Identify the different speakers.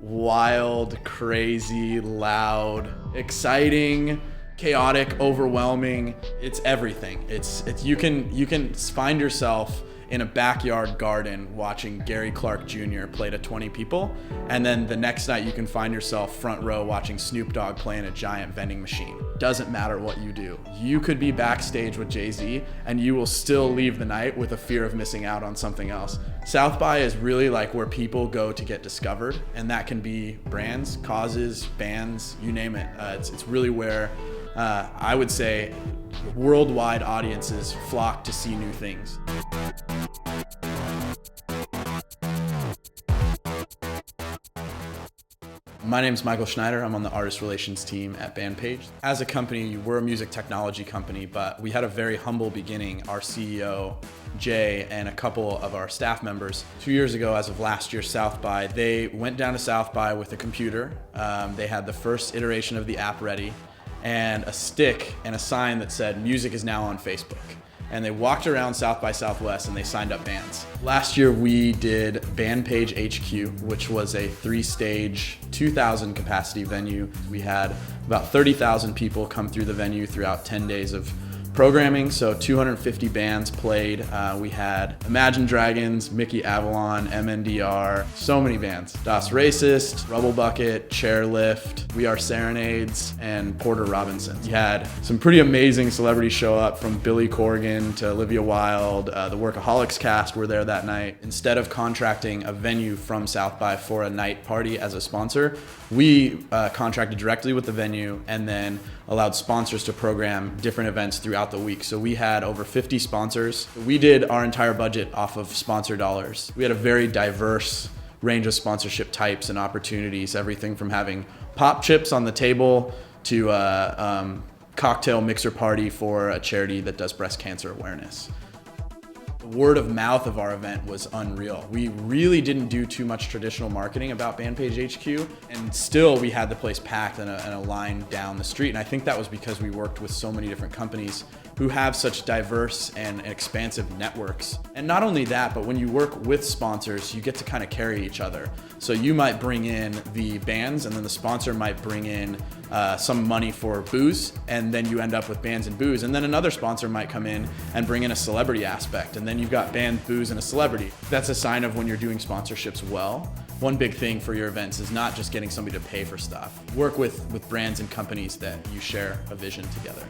Speaker 1: wild, crazy, loud, exciting, chaotic, overwhelming. It's everything. It's you can find yourself in a backyard garden watching Gary Clark Jr. play to 20 people, and then the next night you can find yourself front row watching Snoop Dogg playing a giant vending machine. Doesn't matter what you do. You could be backstage with Jay-Z and you will still leave the night with a fear of missing out on something else. South by is really like where people go to get discovered, and that can be brands, causes, bands, you name it. It's really where I would say worldwide audiences flock to see new things. My name is Michael Schneider. I'm on the artist relations team at BandPage. As a company, we're a music technology company, but we had a very humble beginning. Our CEO, Jay, and a couple of our staff members, 2 years ago, as of last year's South by, they went down to South by with a computer. They had the first iteration of the app ready and a stick and a sign that said, "Music is now on Facebook." And they walked around South by Southwest and they signed up bands. Last year we did BandPage HQ, which was a 3-stage, 2,000 capacity venue. We had about 30,000 people come through the venue throughout 10 days of programming, so 250 bands played. We had Imagine Dragons, Mickey Avalon, MNDR, so many bands. Das Racist, Rubble Bucket, Chairlift, We Are Serenades, and Porter Robinson. We had some pretty amazing celebrities show up, from Billy Corgan to Olivia Wilde. The Workaholics cast were there that night. Instead of contracting a venue from South by for a night party as a sponsor, we contracted directly with the venue and then allowed sponsors to program different events throughout the week. So we had over 50 sponsors. We did our entire budget off of sponsor dollars. We had a very diverse range of sponsorship types and opportunities, everything from having pop chips on the table to a cocktail mixer party for a charity that does breast cancer awareness. The word of mouth of our event was unreal. We really didn't do too much traditional marketing about BandPage HQ, and still we had the place packed and a line down the street. And I think that was because we worked with so many different companies who have such diverse and expansive networks. And not only that, but when you work with sponsors, you get to kind of carry each other. So you might bring in the bands, and then the sponsor might bring in some money for booze, and then you end up with bands and booze. And then another sponsor might come in and bring in a celebrity aspect, and then you've got band, booze, and a celebrity. That's a sign of when you're doing sponsorships well. One big thing for your events is not just getting somebody to pay for stuff. Work with brands and companies that you share a vision together.